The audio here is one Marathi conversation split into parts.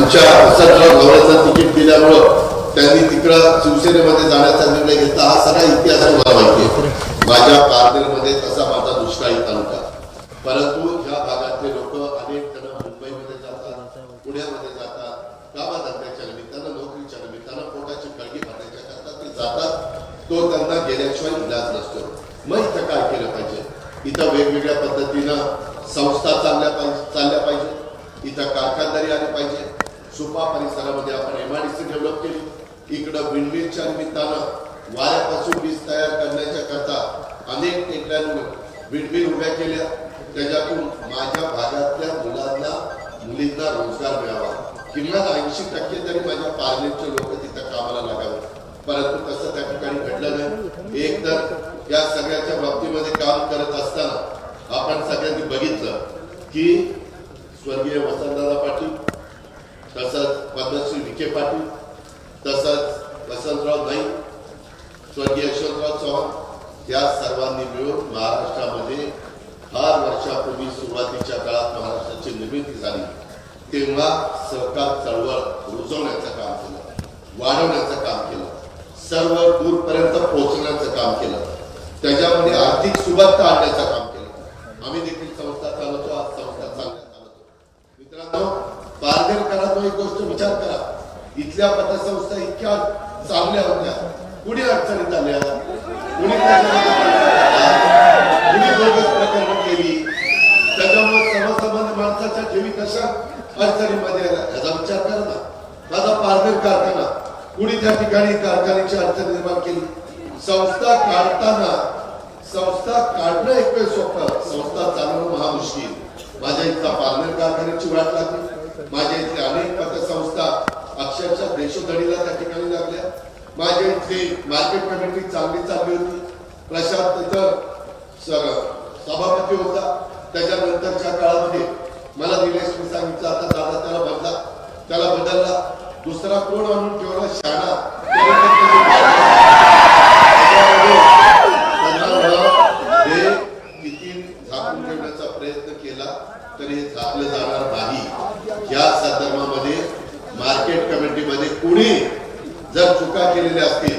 आमच्या वसंतराव गवळेचं तिकीट दिल्यामुळं त्यांनी तिकडं शिवसेनेमध्ये जाण्याचा निर्णय घेतला. हा सगळा इतिहास मला माहिती आहे. माझ्या पारनेरमध्ये तसा माझा दुष्काळी तालुका, परंतु ह्या भागातले लोक अनेक जण मुंबईमध्ये जातात, पुण्यामध्ये जातात, कामाधंद्याच्या निमित्तानं, नोकरीच्या निमित्तानं, पोटाची कळगी भरण्याच्या करता ते जातात. तो त्यांना गेल्याशिवाय इलाज नसतो. मग इथं काय केलं पाहिजे? इथं वेगवेगळ्या पद्धतीनं संस्था चालल्या पाहिजे. इथं कारखानदारी आली पाहिजे. सुपा परिसरामध्ये आपण MIDC डेव्हलप केली. इकडं विंडमिलच्या निमित्तानं वाऱ्यापासून वीज तयार करण्याच्या करता अनेक टेकड्यांवर विंडमिल उभ्या केल्या. त्याच्यातून माझ्या भागातल्या मुलींना रोजगार मिळावा. किमान 80% तरी माझ्या पारनेरचे लोक तिथं कामाला लागावे. परंतु तसं त्या ठिकाणी घडलं नाही. एक तर या सगळ्याच्या बाबतीमध्ये काम करत असताना आपण सगळ्यांनी बघितलं की स्वर्गीय वसंतदादा पाटील, तसंच पद्मश्री विखे पाटील, तसंच वसंतराव नाईक, स्वर्गीय यशवंतराव चव्हाण या सर्वांनी मिळून महाराष्ट्रामध्ये फार वर्षापूर्वी सुरुवातीच्या काळात महाराष्ट्राची निर्मिती झाली तेव्हा सहकार चळवळ रुजवण्याचं काम केलं, वाढवण्याचं काम केलं, सर्व दूरपर्यंत पोहोचण्याचं काम केलं, त्याच्यामध्ये आर्थिक सुबत्ता आणण्याचं काम केलं. आम्ही देखील संस्था चालवतो, आज संस्था चालवतो. मित्रांनो, पारनेरकरांनो एक गोष्ट विचार करा, इथल्या पतसंस्था इतक्या चांगल्या होत्या, कुणी अडचणीत आल्या, कुणी बोगस प्रकरण केली, त्याच्यामुळे सर्वसामान्य माणसाच्या ठेवी कशा अडचणीमध्ये आल्या याचा विचार करा ना. माझा पारनेर कारखाना, कुणी त्या ठिकाणी कारखान्याची अडचण निर्माण केली. संस्था काढणं एक वेळ सोपं, संस्था चालवणं महामुश्किल. माझ्या इथला पारनेर कारखान्याची वाट लागली. माझ्या इथले अनेक पतसंस्था अक्षरशः देशोधडीला त्या ठिकाणी लागल्या. माझ्या इथली मार्केट कमिटी चांगली चालली होती. प्रशांत तिथं सभापती होता. त्याच्यानंतरच्या काळामध्ये मला निलेशने सांगितलं आता दादा त्याला बदलला. दुसरा कोण आणून ठेवला? शाणा. हे किती झाकून ठेवण्याचा प्रयत्न केला तरी हे झाकलं जाणार नाही. या संदर्भामध्ये मार्केट कमिटीमध्ये कुणी जर चुका केलेल्या असतील,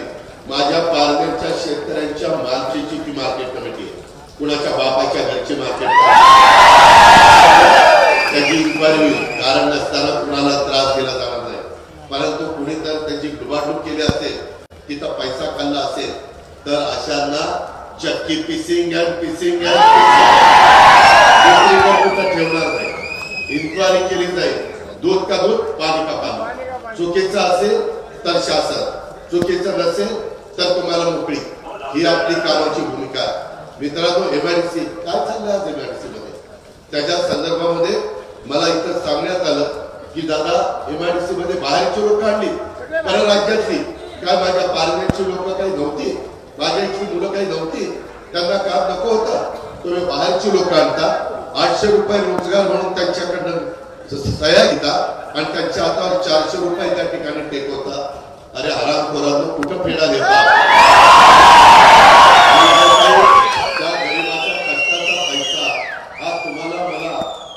माझ्या पारनेरच्या शेतकऱ्यांच्या मालकीची ती मार्केट कमिटी आहे, कुणाच्या बापाच्या घरची मार्केट, त्याची इन्क्वायरी होईल. कारण नसताना कुणाला त्रास दिला जाणार नाही. परंतु कुणी जर त्याची डुबाडूब केली असेल, तिथं पैसा खाल्ला असेल, तर अशांना चक्की पिसिंग ठेवणार नाही. इन्क्वायरी केली जाईल. दूध का दूध, पाणी का पाणी. चुकीचं असेल तर शासन, चुकीचं नसेल तर तुम्हाला मोकळी. ही आपली कामाची भूमिका. मित्रांनो, MIDC काय चाललंय आज MIDC मध्ये, त्याच्या संदर्भामध्ये मला इथं सांगण्यात आलं की दादा MIDC मध्ये बाहेरची लोक आणली, परराज्यातली. काय माझ्या पारनेरची लोक काही नव्हती, माझ्या इथली मुलं काही नव्हती, त्यांना काम नको होतं, तुम्ही बाहेरची लोक आणता, 800 रुपये रोजगार म्हणून त्यांच्याकडनं सह्या घेता आणि त्यांच्या हातावर 400 रुपये त्या ठिकाणी टेकवता. अरे हरामखोरांनो, कुठं फेडा देता? त्या गरीबाच्या कष्टाचा पैसा हा तुम्हाला मला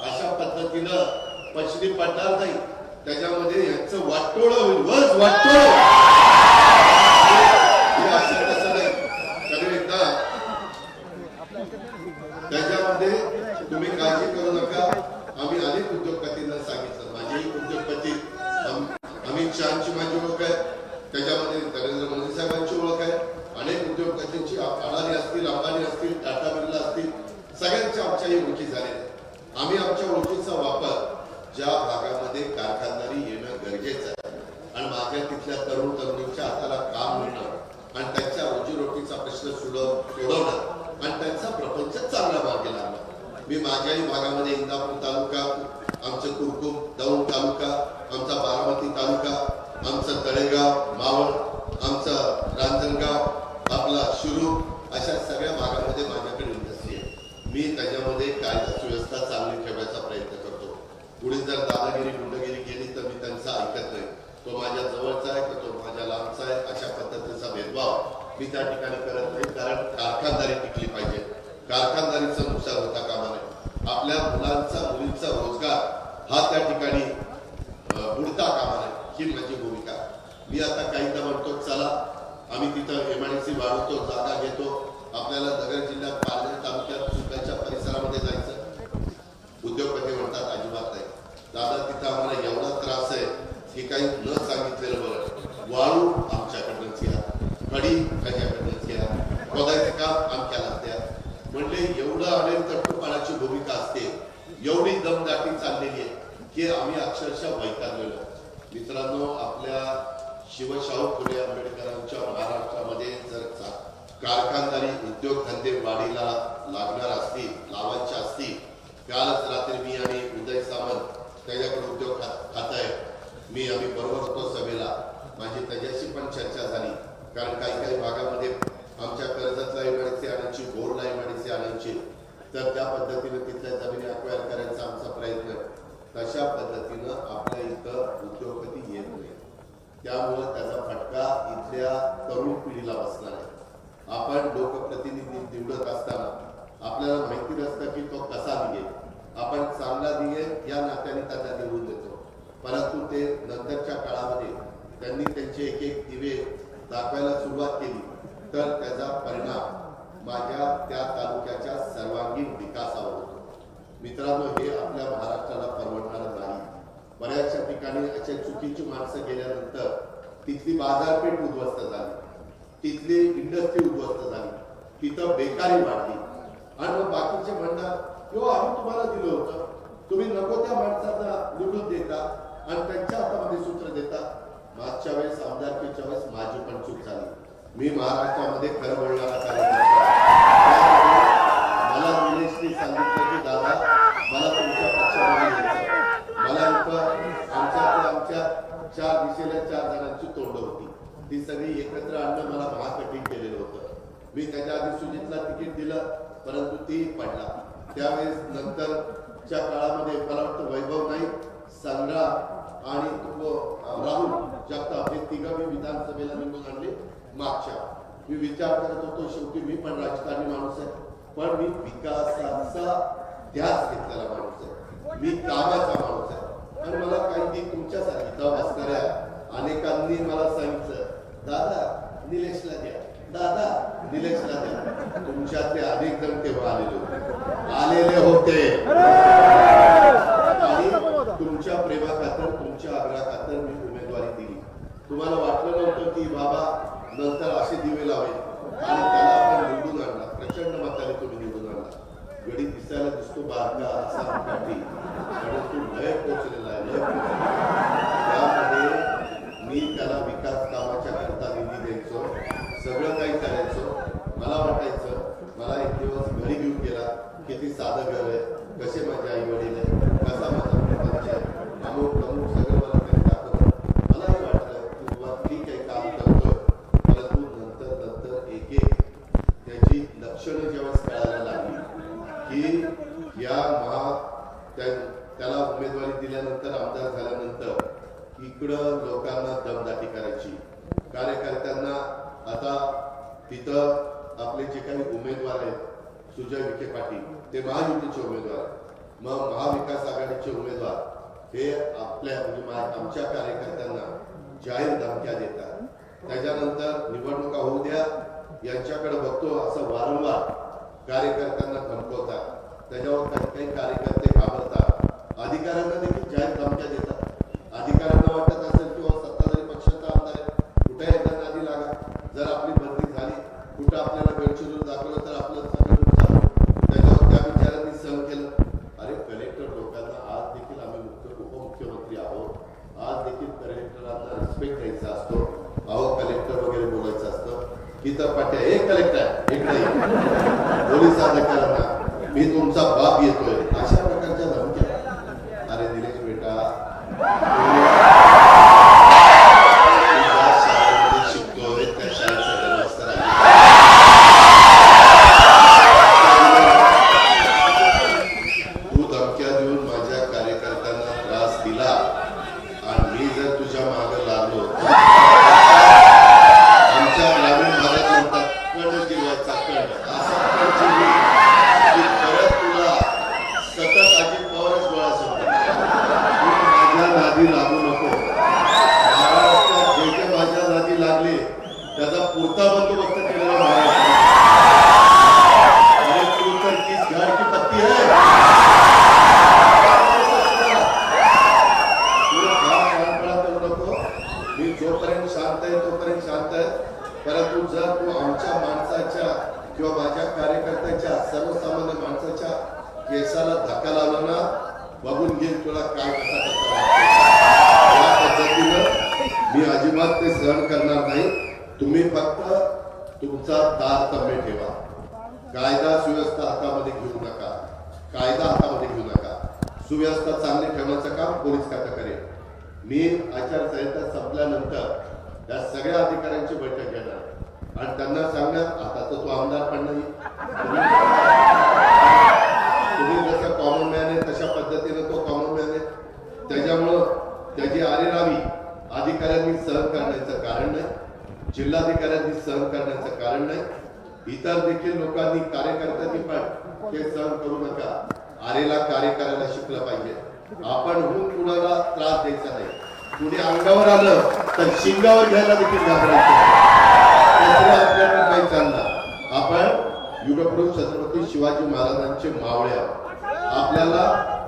अशा पद्धतीनं पचनी पडणार नाही. त्याच्यामध्ये यांचं वाटोळ होईल, वज वाटोळ. त्याच्यामध्ये तुम्ही काळजी करू नका. आम्ही अनेक उद्योगपतींना सांगितलं, माझेही उद्योगपती अमित शहाची माझी ओळख आहे, त्याच्यामध्ये नरेंद्र मोदी साहेबांची ओळख आहे, अनेक उद्योगपतींची, अडाणी असतील, अंबानी असतील, टाटा बिर्ला असतील, सगळ्यांच्या आमच्याही ओळखी झाल्या. आम्ही आमच्या ओळखीचा वापर ज्या भागामध्ये कारखानदारी येणं गरजेचं आहे आणि माझ्या तिथल्या तरुण तरुणींच्या हाताला काम मिळणं आणि त्यांच्या रोजीरोटीचा प्रश्न सोडवणं आणि त्यांचा प्रपंच चांगला मार्गी लागला. मी माझ्याही भागामध्ये इंदापूर तालुका, आमचं कुरकुम दौंड तालुका, आमचा बारामती तालुका, आमचं तळेगाव, मावळ, आमचं रांजणगाव, आपला शिरूर, अशा सगळ्या भागामध्ये माझ्याकडे इंडस्ट्री आहे. मी त्याच्यामध्ये कायदा सुव्यवस्था चांगली ठेवायचा प्रयत्न करतो. पुढे जर दादागिरी गुंडगिरी गेली तर मी त्यांचा ऐकत नाही. तो माझ्या जवळचा आहे तर तो माझ्या लांबचा आहे, अशा पद्धतीचा भेदभाव मी त्या ठिकाणी करत नाही. कारण कारखानदारी टिकली पाहिजे, कारखानदारीचं नुकसान होता कामा नये. आपल्या मुलांचा मुलींचा रोजगार हा त्या ठिकाणी बुडता कामा नये, ही माझी भूमिका. मी आता काहीदा म्हणतो चला आम्ही तिथं MIDC वाढवतो, जागा घेतो, आपल्याला नगर जिल्ह्यात पालघर तालुक्यात सुकाच्या परिसरामध्ये जायचं. उद्योगपती म्हणतात अजिबात नाही दादा, तिथं आम्हाला एवढा त्रास आहे की काही न सांगितलेलं बरं. वाळू आमच्याकडनंच या, खडी माझ्याकडनंच या, खोदायचं काम आमच्यालाच द्या. म्हणजे एवढं आलेलं तट्टूपणाची भूमिका असते, एवढी दमदाटी चाललेली आहे की आम्ही अक्षरशः वैतागलेलो. मित्रांनो, आपल्या शिवशाहू फुले आंबेडकरांच्या महाराष्ट्रामध्ये जर कारखानदारी उद्योगधंदे वाढीला लागणार असतील, लावायचे असतील, कालच रात्री मी आणि उदय सामंत त्याच्याकडे उद्योग खात आहे, आम्ही बरोबर होतो सभेला, माझी त्याच्याशी पण चर्चा झाली. कारण काही भागामध्ये आमच्या कर्जतला MIDC आणायची, बोरला MIDC आणायची, तर त्या पद्धतीनं तिथल्या जमिनी अक्वायर करायचा आमचा प्रयत्न. तशा पद्धतीनं आपल्या इथं उद्योगपती येत नाही, त्यामुळं त्याचा फटका इथल्या तरुण पिढीला बसणार आहे. आपण लोकप्रतिनिधी निवडत असताना आपल्याला माहिती नसतं की तो कसा निघेल. आपण चांगला निघेल या नात्याने त्याला निवडून देतो, परंतु ते नंतरच्या काळामध्ये त्यांनी त्यांचे एक एक दिवे दाखवायला सुरुवात केली तर त्याचा परिणाम माझ्या त्या तालुक्याच्या सर्वांगीण विकासावर होतो. मित्रांनो, हे आपल्या महाराष्ट्राला परवडणार नाही. बऱ्याचशा ठिकाणी अशा चुकीची माणसं गेल्यानंतर तिथली बाजारपेठ उद्ध्वस्त झाली, तिथली इंडस्ट्री उद्ध्वस्त झाली, तिथं बेकारी वाढली आणि मग बाकीचे म्हणतात किंवा आम्ही तुम्हाला दिलं होतं, तुम्ही नको त्या माणसांना निवडून देता आणि त्यांच्या हातामध्ये सूत्र देता. मागच्या वेळेस आमदारकीच्या वेळेस माझी पण चूक झाली. मी महाराष्ट्रामध्ये खरं बोलणारा कार्यकर्ता, मला निलेशने सांगितलं की दादा मला तुमच्या पक्षामध्ये यायचं. मला आमच्या 4 दिशेला 4 जणांची तोंड होती, ती सगळी एकत्र आणणं मला महाकठीण केलेलं होतं. मी त्याच्या आधी सुजितला तिकीट दिलं, परंतु ती पडला. त्यावेळेस नंतरच्या काळामध्ये मला वाटतं वैभव नाही, संग्राम आणि राहुल जगताप हे तिघं मी विधानसभेला निवडून आणले. मागच्या मी विचार करत होतो, शेवटी मी पण राजकारणी माणूस आहे, पण मी विकासाचा ध्यास घेतलेला माणूस आहे, मी कामाचा माणूस आहे. आणि मला काही तुमच्यासारखी इथं बसणाऱ्या अनेकांनी मला सांगितलं दादा निलेशला द्या, दादा निलेशला द्या. तुमच्यातले अनेक जण तेव्हा आलेले होते आणि तुमच्या प्रेमाखातर, तुमच्या आग्रहाखातर मी उमेदवारी दिली. तुम्हाला वाटलं नव्हतं की बाबा नंतर असे दिवे लावेल आणि त्याला आपण निवडून आणला. प्रचंड मताने तुम्ही निवडून आणला. गडी दिसायला दिसतो बारका असा काठी, परंतु लय पोचलेला आहे, लय त्यामध्ये मी त्याला विकास कामाच्या करता निधी द्यायचो, सगळं काही करायचो. मला वाटायचं मला एक दिवस घरी घेऊन गेला, किती साधं घर आहे, कसे माझे आई वडील आहे, कसा माझा प्रपंच आहे, अमुक सगळं मला त्यांनी दाखवलं. मलाही वाटलं की बाबा ठीक आहे काम करतोय, परंतु नंतर एक त्याची लक्षणं जेव्हा कळायला लागली की या त्याला उमेदवारी दिल्यानंतर, आमदार झाल्यानंतर इकडं लोकांना दमदाटी करायची, कार्यकर्त्यांना. आता तिथं आपले जे काही उमेदवार आहेत, सुजय विखे पाटील ते महायुतीचे उमेदवार, मग महाविकास आघाडीचे उमेदवार हे आपल्या म्हणजे आमच्या कार्यकर्त्यांना जाहीर धमक्या देतात. त्याच्यानंतर निवडणुका होऊ द्या यांच्याकडे बघतो असं वारंवार कार्यकर्त्यांना धमकवतात. त्याच्यावर काही कार्यकर्ते घाबरतात, अधिकाऱ्यांना देखील जाहीर धमक्या देतात. अधिकाऱ्यांना वाटत असेल किंवा सत्ताधारी पक्षाचा आमदार आहे, कुठे एकदा नादी लागा, जर आपली बदली झाली, कुठं आपल्याला गडचिरोली दाखवलं तर आपलं सगळं नुकसान. त्याच्यावर त्या विचारांनी सहन केलं. अरे कलेक्टर लोकांना आज देखील आम्ही उपमुख्यमंत्री आहोत, आज देखील कलेक्टरांना रिस्पेक्ट द्यायचा असतो. अहो कलेक्टर वगैरे बोलायचं असतं. इतर पाट्या एक कलेक्टर इकडे पोलीस अधिकाऱ्यांना मी तुमचा बाप येतोय अशा प्रकारच्या धमक्या. अरे निलेश बेटा, शिकतोय त्या शाळेचा तू धमक्या देऊन माझ्या कार्यकर्त्यांना त्रास दिला आणि मी जर तुझ्या मागे लागलो, आमच्या ग्रामीण भागात म्हणतात कण जीवाचा कण, असा परत तुला सतत अजित पवारच गोळा सोडतो. माझ्या नादी लागू नको. तुला काय कसा या पद्धतीनं मी अजिबात ते सहन करणार नाही. तुम्ही फक्त तुमचा तारतम्य ठेवा. कायदा सुव्यवस्था हातामध्ये घेऊ नका. कायदा हातामध्ये घेऊ नका. सुव्यवस्था चांगली ठेवण्याचं काम पोलीस खातं करेल. मी आचारसंहिता संपल्यानंतर या सगळ्या अधिकाऱ्यांची बैठक घेणार आणि त्यांना सांगणार आता तर तो आमदार पण नाही. तुम्ही जसं कॉमन मॅन आहे तशा पद्धतीने तो कॉमन मॅन आहे. त्याच्यामुळं त्याची आरेरावी अधिकाऱ्यांनी सहन करण्याचं कारण नाही. जिल्हाधिकाऱ्यांनी सहन करण्याचं कारण नाही. इतर देखील लोकांनी कार्यकर्त्यांनी पण ते सहन करू नका. आरेला कार्य करायला शिकलं पाहिजे. आपण होऊन कुणाला त्रास द्यायचा नाही. कुणी अंगावर आलं तर शिंगावर घ्यायला देखील घाबरायचं आपल्याला काही चालणार. आपण युगपुरुष छत्रपती शिवाजी महाराजांचे मावळे आहोत. आपल्याला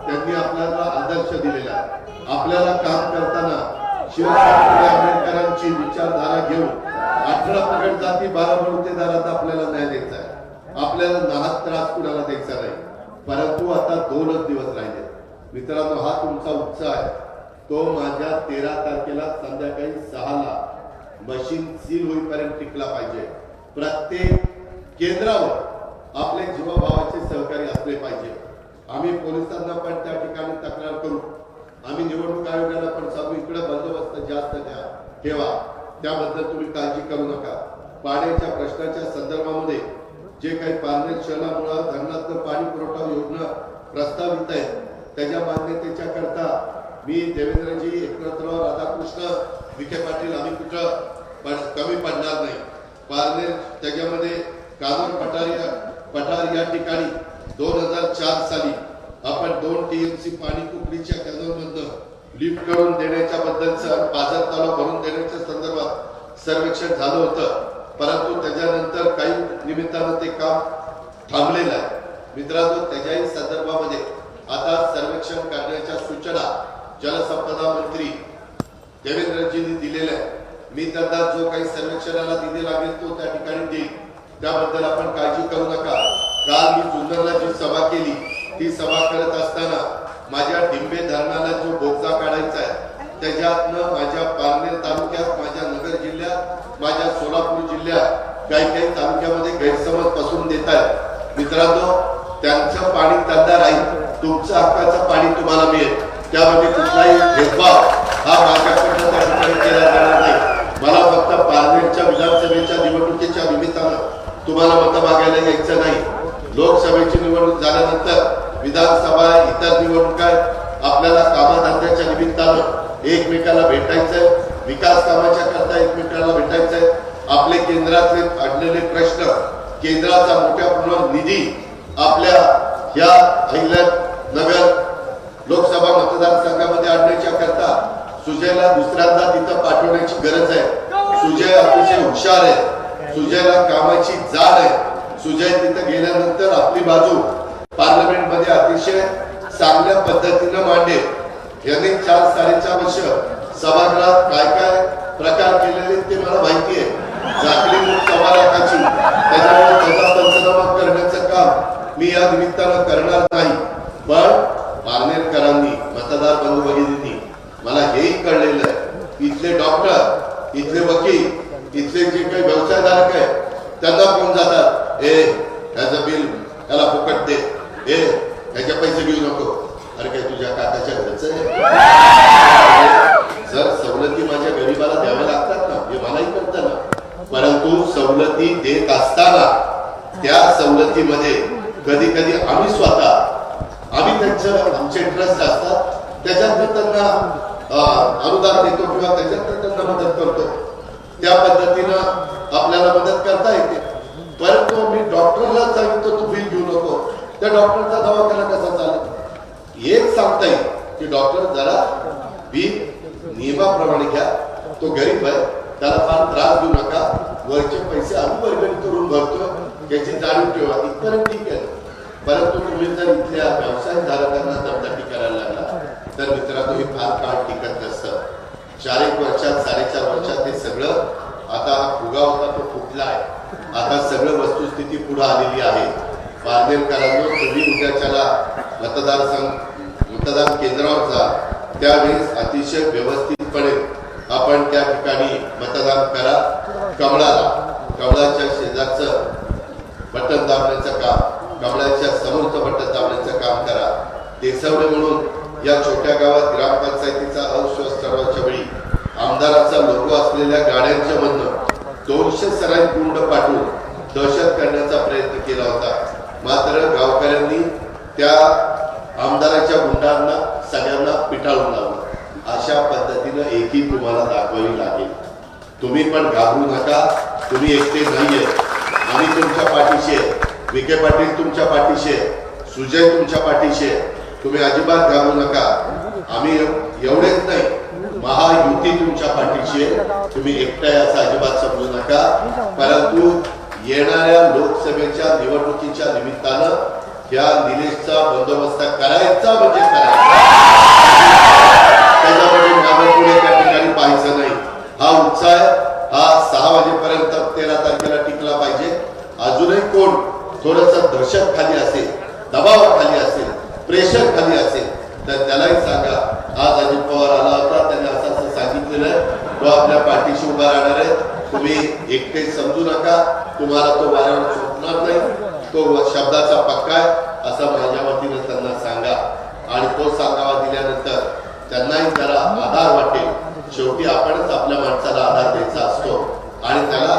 त्यांनी आपल्याला आदर्श दिलेला. आपल्याला काम करताना शिवशास्त्री आंबेडकरांची विचारधारा घेऊन 18 पगड जाती 12 बलुतेदारात आपल्याला न्याय द्यायचा आहे. आपल्याला नाहक त्रास कुणाला द्यायचा नाही. परंतु आता 2च दिवस राहिले. मित्रांनो, हा तुमचा उत्साह आहे. तो माझ्या 13 तारखेला संध्याकाळी 6ला मशीन सील होईपर्यंत टिकला पाहिजे. प्रत्येक केंद्रावर आपले जीवाभावाचे सहकारी असले पाहिजे. आम्ही पोलिसांना पण त्या ठिकाणी तक्रार करू. आम्ही निवडणूक आयोगाला पण सांगू इकडे बंदोबस्त जास्त ठेवा. त्याबद्दल तुम्ही काळजी करू नका. पाण्याच्या प्रश्नाच्या संदर्भामध्ये जे काही पारनेर शहरामुळे धरणातून पाणी पुरवठा योजना प्रस्तावित आहे त्याच्या मान्यतेच्या करता मी देवेंद्रजी, एकनाथराव, राधाकृष्ण विखे पाटील आम्ही कुठं कमी पडणार नाही. पारनेर त्याच्यामध्ये कानूर पठार या ठिकाणी 2004 साली आपण 2 TMC पाणी कुकडीच्या कॅनलमधनं लिफ्ट करून देण्याच्या बद्दलचं पाझर तलाव भरून देण्याच्या संदर्भात सर्वेक्षण झालं होतं. परंतु त्याच्यानंतर काही निमित्तानं ते काम थांबलेलं आहे. मित्रांनो, त्याच्याही संदर्भामध्ये आता सर्वेक्षण करण्याच्या सूचना जलसंपदा मंत्री देवेंद्रजींनी दिलेल्या आहे. मी त्यांना जो काही सर्वेक्षणाला निधी लागेल तो त्या ठिकाणी देईल. त्याबद्दल आपण काळजी करू नका. काल मी जुन्नरला जी सभा केली ती सभा करत असताना माझ्या डिंबे धरणाला जो बोगदा काढायचा आहे त्याच्यातनं माझ्या पारनेर तालुक्यात, माझ्या नगर जिल्ह्यात, माझ्या सोलापूर जिल्ह्यात काही तालुक्यामध्ये गैरसमज पसरून देत आहेत. मित्रांनो, त्यांचं पाणी त्यांना राहील. तुमचं हक्काचं पाणी तुम्हाला मिळेल. त्यामध्ये कुठलाही भेदभाव हा माझ्याकडनं त्या ठिकाणी केला जाणार नाही. मला फक्त पारनेरच्या विधानसभेच्या निवडणुकीच्या निमित्तानं तुम्हाला मतं मागायला यायचं नाही. लोकसभेची निवडणूक झाल्यानंतर विधानसभा, इतर निवडणुका आपल्याला कामधंद्याच्या निमित्तानं एकमेकाला भेटायचंय. विकास कामाच्या करता एकमेकाला भेटायचंय. आपले केंद्रातले अडलेले प्रश्न, केंद्राचा मोठ्या प्रमाणात निधी आपल्या या अहिल्यानगर लोकसभा मतदारसंघामध्ये आणण्याच्या करता सुजयला दुसऱ्यांदा तिथं पाठवण्याची गरज आहे. सुजय अतिशय हुशार आहे. सुजयला कामाची जाण आहे. सुजय तिथं गेल्यानंतर आपली बाजू पार्लमेंट मध्ये अतिशय चांगल्या पद्धतीनं मांडेल. यांनी 4-4.5 वर्ष सभागृहात काय काय प्रकार केलेले ते मला माहिती आहे. झाकली मूठ 1.25 लाखाची. त्याच्यामुळे त्याचा पंचनामा करण्याचं काम मी या निमित्तानं करणार नाही. पण पारनेरकरांनी, मतदार बंधू भगिनींनी मला हेही कळलेलं आहे. इथले डॉक्टर, इथले वकील, इथले जे काही व्यवसायधारक आहे त्यांना फोन जातात, ह्याचं बिल त्याला फुकट दे, ह्याचे पैसे घेऊ नको. अरे काय तुझ्या काकाच्या घरचं जर सवलती माझ्या गरीबाला द्याव्या लागतात ना, हे मलाही कळतं ना. परंतु सवलती देत असताना त्या सवलतीमध्ये कधी कधी आम्ही त्यांचं आमचे इंटरेस्ट असतात त्याच्यात त्यांना अनुदान देतो किंवा त्याच्यात त्यांना मदत करतो. त्या पद्धतीनं आपल्याला मदत करता येते. परंतु मी डॉक्टरला सांगितलं तू बिल घेऊ नको, त्या डॉक्टरचा दवाखाना कसा चालेल? एक सांगता येईल की डॉक्टर जरा बिल नियमाप्रमाणे घ्या. तो गरीब आहे, त्याला फार त्रास देऊ नका. वरचे पैसे आम्ही वर्गणी करून भरतो याची जाणीव ठेवा. इथपर्यंत ठीक आहे. परंतु तुम्ही जर इथल्या व्यवसायधारकांना दमदाटी करायला लागला तर मित्रांनो हे फार काळ टिकत नसतं. 4-1 वर्षात, 4.5 वर्षात हे सगळं आता फुगा होता तो फुटला आहे. आता सगळं वस्तुस्थिती पुढे आलेली आहे. पारनेरकरांनो, तुम्ही उद्याच्याला मतदान केंद्रावर जा, त्यावेळेस अतिशय व्यवस्थितपणे आपण त्या ठिकाणी मतदान करा. कमळाच्या शेजारचं बटन दाबण्याचं काम, कमळाच्या समोरचं बटन दाबण्याचं काम करा. देसवडे म्हणून या छोट्या गावात ग्रामपंचायतीचा अविश्वास ठरवायच्या वेळी आमदाराचा लोगो असलेल्या गाड्यांच्या मधनं 200 सराईत गुंड पाठवून दहशत करण्याचा प्रयत्न केला होता. मात्र गावकऱ्यांनी त्या आमदाराच्या गुंडांना सगळ्यांना पिटाळून लावलं. अशा पद्धतीनं एकी तुम्हाला दाखवावी लागेल. तुम्ही पण घाबरू नका, तुम्ही एकटे नाहीये. आम्ही तुमच्या पाठीशी आहे, विखे पाटील तुमच्या पाठीशी आहे, सुजय तुमच्या पाठीशी आहे. तुम्ही अजिबात घाबरू नका. आम्ही एवढेच नाही, महायुती तुमच्या पाठीशी आहे. तुम्ही एकट्या असं अजिबात समजू नका. परंतु येणाऱ्या लोकसभेच्या निवडणुकीच्या निमित्तानं या निलेशचा बंदोबस्त करायचा म्हणजे करायचा. त्याच्यामध्ये मागे पुढे त्या ठिकाणी पाहायचं नाही. हा उत्साह हा 6 वाजेपर्यंत 13 तारखेला टिकला पाहिजे. अजूनही कोण थोडस दहशत खाली असेल, दबावाखाली असेल, प्रेशर खाली असेल तर त्यालाही सांगा. आज अजित पवार आला होता, त्याने असं सांगितलेलं आहे, तो आपल्या पाठीशी उभा राहणार आहे. तुम्ही एकटे समजू नका, तुम्हाला तो वाऱ्यावर सुटणार नाही, तो शब्दाचा पक्का आहे असं माझ्या वतीनं त्यांना सांगा. आणि तो सांगावा दिल्यानंतर त्यांनाही जरा आधार वाटेल. शेवटी आपणच आपल्या माणसाला आधार द्यायचा असतो आणि त्याला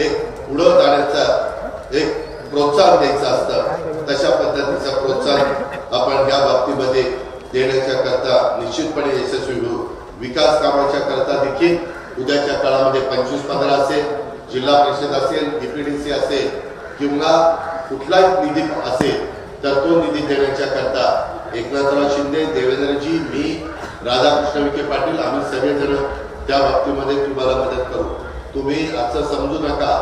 एक पुढं जाण्याचा एक प्रोत्साहन द्यायचं असतं. तशा पद्धतीचं प्रोत्साहन आपण या बाबतीमध्ये देण्याच्या करता निश्चितपणे यशस्वी होऊ. विकास कामाच्या करता देखील उद्याच्या काळामध्ये 25-15 असेल, जिल्हा परिषद असेल, डीपीडीसी असेल किंवा कुठलाही निधी असेल तर तो निधी देण्याच्या करता एकनाथराव शिंदे, देवेंद्रजी, मी, राधाकृष्ण विखे पाटील आम्ही सगळेजण त्या बाबतीमध्ये तुम्हाला मदत करू. तुम्ही असं समजू नका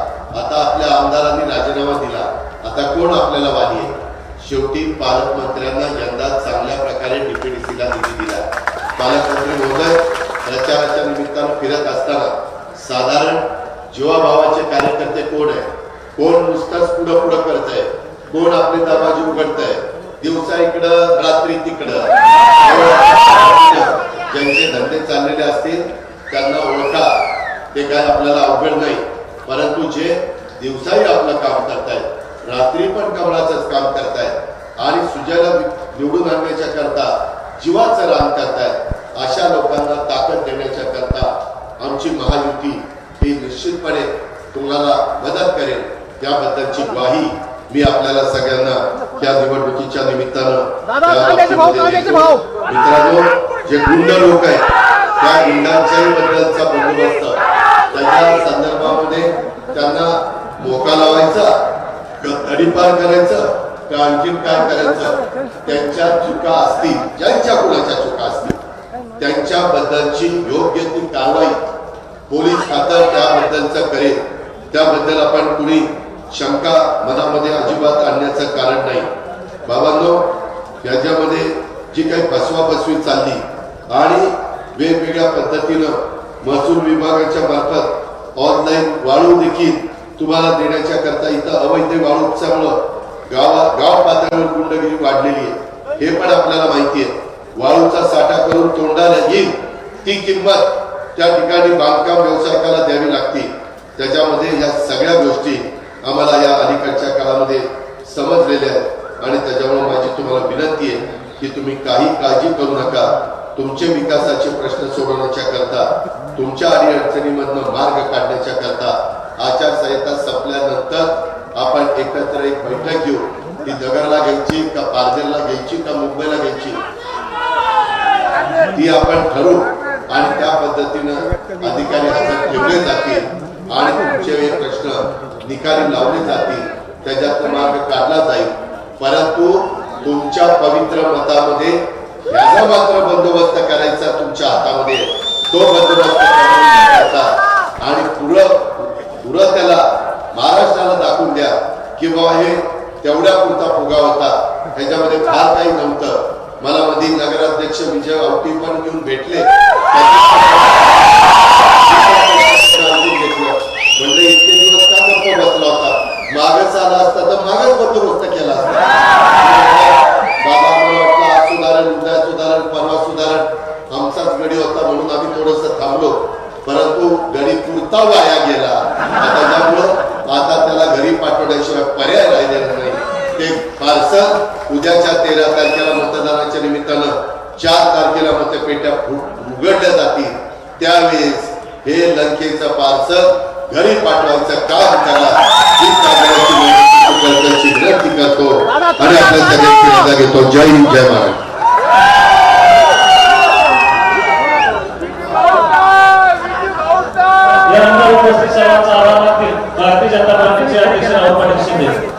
आता आपल्या आमदारांनी राजीनामा दिला, आता कोण आपल्याला वाली आहे. शेवटी पालकमंत्र्यांना यंदा चांगल्या प्रकारे डीपीडीसीला निधी दिला. पालकमंत्री महोदय प्रचाराच्या निमित्तानं फिरत असताना साधारण जीवाभावाचे कार्यकर्ते कोण आहे, कोण नुसताच पुढं पुढं करत आहे, कोण आपले दरवाजे उघडत आहे, दिवसा इकडं रात्री तिकडं. ज्यांचे धंदे चाललेले असतील त्यांना ओळखा, ते काय आपल्याला अवघड नाही. परंतु जे दिवसाही आपलं काम करतायत, रात्री पण कमळाचंच काम करतायत आणि सुजयला निवडून आणण्याच्या करता जीवाचं रान करतायत, अशा लोकांना ताकद देण्याच्या करता आमची महायुती ही निश्चितपणे तुम्हाला मदत करेल. त्याबद्दलची ग्वाही मी आपल्याला सगळ्यांना या निवडणुकीच्या निमित्तानं मित्रांनो, जे गुंड लोक आहेत त्या गुंडांच्याही बद्दलचा बंदोबस्त, त्याच्या संदर्भामध्ये त्यांना मोका लावायचा, तडीपार करायचं का आणखीन काय करायचं, त्यांच्या चुका असतील, ज्यांच्या कुणाच्या चुका असतील त्यांच्याबद्दलची योग्य ती कारवाई पोलीस खातं त्याबद्दलचं करेल. त्याबद्दल आपण कुणी शंका मनामध्ये अजिबात आणण्याचं कारण नाही. बाबांनो, याच्यामध्ये जी काही फसवाफसवी चालली आणि वेगवेगळ्या पद्धतीनं महसूल विभागाच्या मार्फत ऑनलाईन वाळू देखील तुम्हाला देण्याच्या करता इथं अवैध वाळू उपसामुळे गाव पातळीवर गुंडगिरी वाढलेली आहे, हे पण आपल्याला माहिती आहे. वाळूचा साठा करून तोंडाला येईल ती किंमत त्या ठिकाणी बांधकाम व्यावसायिकाला द्यावी लागते. त्याच्यामध्ये या सगळ्या गोष्टी आम्हाला या अलीकडच्या काळामध्ये समजलेल्या आहेत आणि त्याच्यामुळे माझी तुम्हाला विनंती आहे की तुम्ही काही काळजी करू नका. तुमचे विकासाचे प्रश्न सोडवण्याच्या करता, तुमच्या अडीअडचणीमधनं मार्ग काढण्याच्या करता आचारसंहिता संपल्यानंतर आपण एकत्र एक बैठक घेऊ. ती नगरला घ्यायची का पारनेरला घ्यायची का मुंबईला घ्यायची ती आपण ठरवू आणि त्या पद्धतीनं अधिकारी हजर ठेवले जातील आणि तुमचे प्रश्न निकाली लावले जातील, त्याच्यात मार्ग काढला जाईल. परंतु तुमच्या पवित्र मतामध्ये याचा मात्र बंदोबस्त करायचा तुमच्या हातामध्ये, तो बंदोबस्त करायचा आणि पुरं त्याला महाराष्ट्राला दाखवून द्या की बाबा हे तेवढ्या पुरता फुगा होता, ह्याच्यामध्ये फार काही नव्हतं. मला मध्ये नगराध्यक्ष विजय आवटी पण घेऊन भेटले, म्हणजे इतके दिवस का गप्प बसला होता, मागच आला असता तर मागच बंदोबस्त केला असता. बाबा मला वाटलं आज सुधारण उद्या सुधारण परवा सुधारण आमचाच गडी होता म्हणून आम्ही थोडस थांबलो, परंतु गडी पुरता वाया गेला. त्याच्यामुळं आता त्याला घरी पाठवण्याशिवाय पर्याय राहिलेला नाही. ते पार्सल उद्याच्या 13 तारखेला मतदानाच्या निमित्तानं 4 तारखेला मतपेट्या उघडल्या जातील. त्यावेळेस हे लंकेचं पार्सल घरी पाठवायचं काम करा ही करण्याची विनंती करतो आणि आपल्या सगळ्यांची रजा घेतो. जय हिंद, जय महाराष्ट्र. यानंतर उपस्थित सर्वांचा आभार मानतील भारतीय जनता पार्टीचे अध्यक्ष राहुल पाटील शिंदे.